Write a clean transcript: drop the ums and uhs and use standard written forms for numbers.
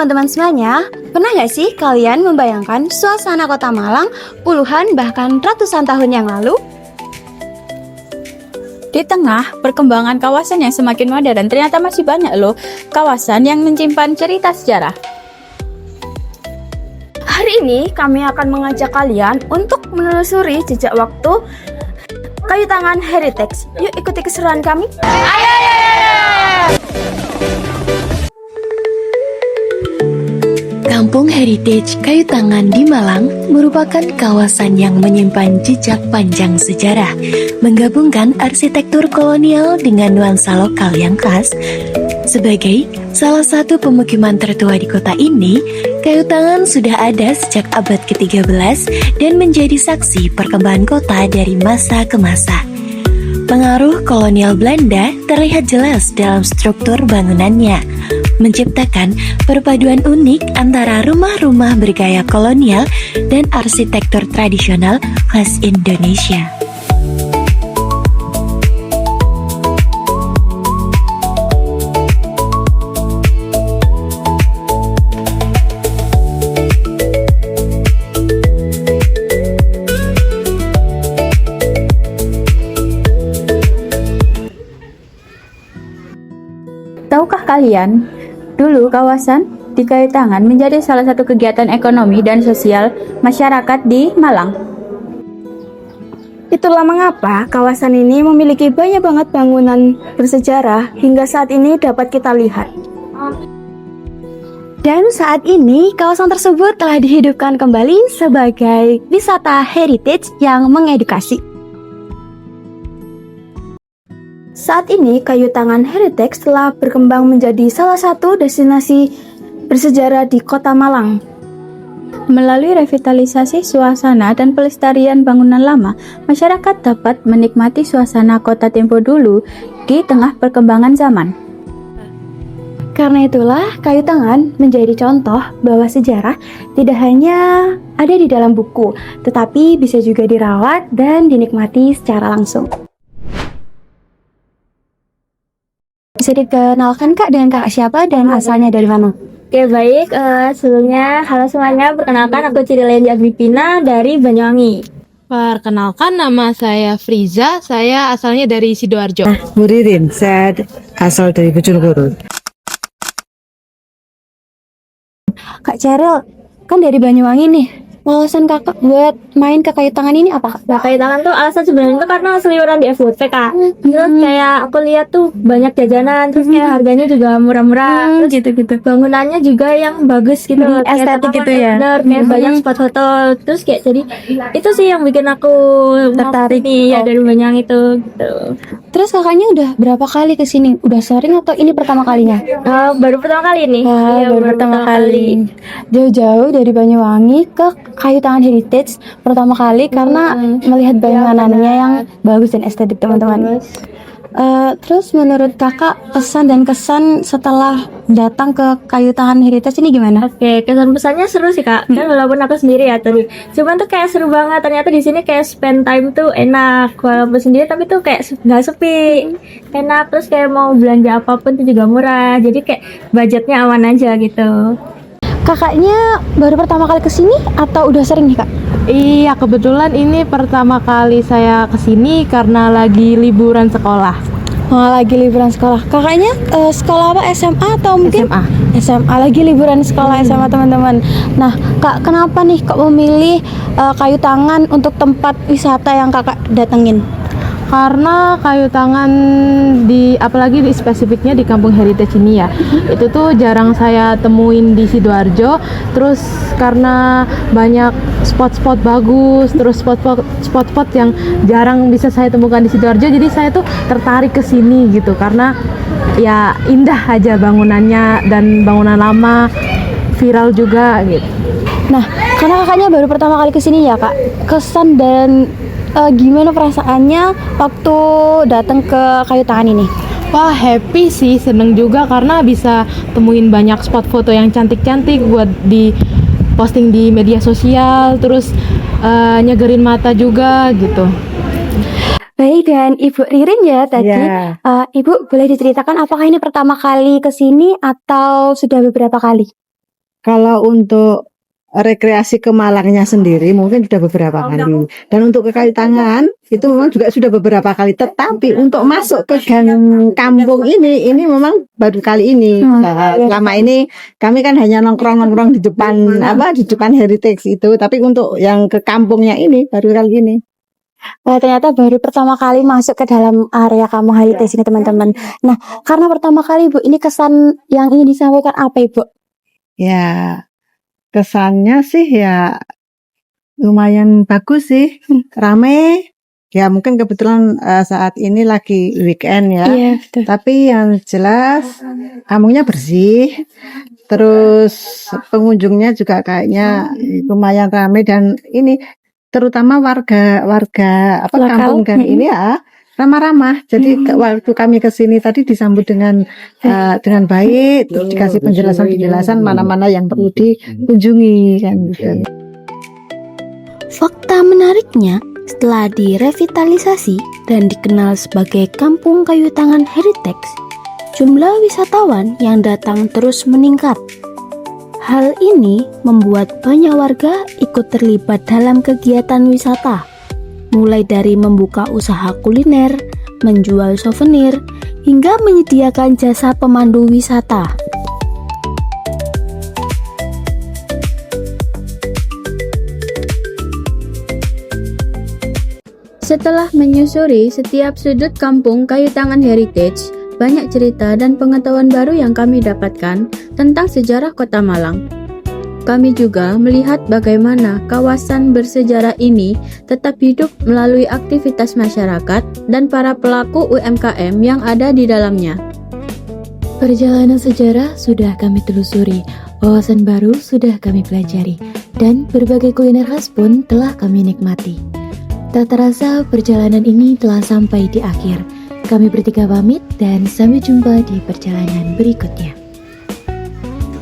teman-teman semuanya, pernah gak sih kalian membayangkan suasana kota Malang puluhan bahkan ratusan tahun yang lalu? Di tengah perkembangan kawasan yang semakin modern, ternyata masih banyak loh kawasan yang menyimpan cerita sejarah. Hari ini kami akan mengajak kalian untuk menelusuri jejak waktu Kayu Tangan Heritage. Yuk ikuti keseruan kami. Kampung Heritage Kayu Tangan di Malang merupakan kawasan yang menyimpan jejak panjang sejarah, menggabungkan arsitektur kolonial dengan nuansa lokal yang khas. Sebagai salah satu pemukiman tertua di kota ini, Kayu Tangan sudah ada sejak abad ke-13 dan menjadi saksi perkembangan kota dari masa ke masa. Pengaruh kolonial Belanda terlihat jelas dalam struktur bangunannya, menciptakan perpaduan unik antara rumah-rumah bergaya kolonial dan arsitektur tradisional khas Indonesia. Tahukah kalian, dulu kawasan di Kayu Tangan menjadi salah satu kegiatan ekonomi dan sosial masyarakat di Malang. Itulah mengapa kawasan ini memiliki banyak banget bangunan bersejarah hingga saat ini dapat kita lihat. Dan saat ini kawasan tersebut telah dihidupkan kembali sebagai wisata heritage yang mengedukasi. Saat ini Kayu Tangan Heritage telah berkembang menjadi salah satu destinasi bersejarah di Kota Malang. Melalui revitalisasi suasana dan pelestarian bangunan lama, masyarakat dapat menikmati suasana kota tempo dulu di tengah perkembangan zaman. Karena itulah Kayu Tangan menjadi contoh bahwa sejarah tidak hanya ada di dalam buku, tetapi bisa juga dirawat dan dinikmati secara langsung. Bisa dikenalkan Kak dengan Kakak siapa dan asalnya dari mana? Oke baik, sebelumnya halo semuanya, perkenalkan aku Cirilendi Agripina dari Banyuwangi. Perkenalkan, nama saya Friza, saya asalnya dari Sidoarjo. Muririn, saya asal dari Bojonegoro. Kak Cheryl, kan dari Banyuwangi nih. Alasan kakak buat main ke Kayu Tangan ini apa Kak? Nah, Kayu Tangan tuh alasan sebenarnya itu karena seliweran di FWP Kak. Terus kayak aku lihat tuh banyak jajanan, terus kayak harganya juga murah-murah, terus Gitu-gitu. bangunannya juga yang bagus gitu loh. Kayak Estetik taman gitu ya? bener, kayak banyak spot foto. Terus kayak jadi itu sih yang bikin aku Tertarik. nih ya dari Banyuwangi itu gitu. Terus kakaknya udah berapa kali kesini? Udah sering atau ini pertama kalinya? Baru pertama kali nih. Wah, Iya, baru pertama kali. Jauh-jauh dari Banyuwangi ke Kayu Tangan Heritage pertama kali karena melihat bangunannya yang bagus dan estetik teman-teman. Terus menurut kakak kesan setelah datang ke Kayu Tangan Heritage ini gimana? Oke, kesan pesannya seru sih Kak. Kan walaupun aku sendiri ya tadi. Cuman tuh kayak seru banget. Ternyata di sini kayak spend time tuh enak. Walaupun sendiri tapi tuh kayak nggak sepi. Enak, terus kayak mau belanja apapun tuh juga murah. Jadi kayak budgetnya aman aja gitu. Kakaknya baru pertama kali kesini atau udah sering nih Kak? Iya, kebetulan ini pertama kali saya kesini karena lagi liburan sekolah. Oh, lagi liburan sekolah. Kakaknya sekolah apa? SMA atau mungkin? SMA. SMA lagi liburan sekolah SMA teman-teman. Nah, Kak, kenapa nih kok memilih Kayu Tangan untuk tempat wisata yang Kakak datengin? Karena Kayu Tangan apalagi spesifiknya di Kampung Heritage ini ya, itu tuh jarang saya temuin di Sidoarjo. Terus karena banyak spot-spot bagus, terus spot-spot yang jarang bisa saya temukan di Sidoarjo, jadi saya tuh tertarik ke sini gitu karena ya indah aja bangunannya dan bangunan lama, viral juga gitu. Nah, karena kakaknya baru pertama kali kesini ya Kak, kesan dan gimana perasaannya waktu datang ke Kayu Tangan ini? Wah, happy sih, seneng juga karena bisa temuin banyak spot foto yang cantik-cantik buat di posting di media sosial, terus nyegerin mata juga gitu. Baik, dan Ibu Ririn ya tadi. Ya. Ibu boleh diceritakan apakah ini pertama kali ke sini atau sudah beberapa kali? Kalau untuk rekreasi ke Malangnya sendiri mungkin sudah beberapa kali. Dan untuk ke Kayu Tangan itu memang juga sudah beberapa kali. Tetapi untuk masuk ke gang kampung ini memang baru kali ini. Nah, selama ini kami kan hanya nongkrong-nongkrong di depan Heritage itu. Tapi untuk yang ke kampungnya ini baru kali ini. Wah, ternyata baru pertama kali masuk ke dalam area kampung heritage ini teman-teman. Nah, karena pertama kali Bu, ini kesan yang ingin disampaikan apa Ibu? Ya, kesannya sih ya lumayan bagus sih, rame. Ya mungkin kebetulan saat ini lagi weekend ya. Iya, betul. Tapi yang jelas kampungnya bersih. Terus pengunjungnya juga kayaknya lumayan rame dan ini terutama warga Lokal. kampung gang ini ya ramah-ramah. Jadi waktu kami ke sini tadi disambut dengan baik, terus dikasih penjelasan mana-mana yang perlu dikunjungi kan gitu. Fakta menariknya, setelah direvitalisasi dan dikenal sebagai Kampung Kayu Tangan Heritage, jumlah wisatawan yang datang terus meningkat. Hal ini membuat banyak warga ikut terlibat dalam kegiatan wisata, mulai dari membuka usaha kuliner, menjual souvenir, hingga menyediakan jasa pemandu wisata. Setelah menyusuri setiap sudut kampung Kayu Tangan Heritage, banyak cerita dan pengetahuan baru yang kami dapatkan tentang sejarah Kota Malang. Kami juga melihat bagaimana kawasan bersejarah ini tetap hidup melalui aktivitas masyarakat dan para pelaku UMKM yang ada di dalamnya. Perjalanan sejarah sudah kami telusuri, wawasan baru sudah kami pelajari, dan berbagai kuliner khas pun telah kami nikmati. Tak terasa perjalanan ini telah sampai di akhir. Kami bertiga pamit dan sampai jumpa di perjalanan berikutnya.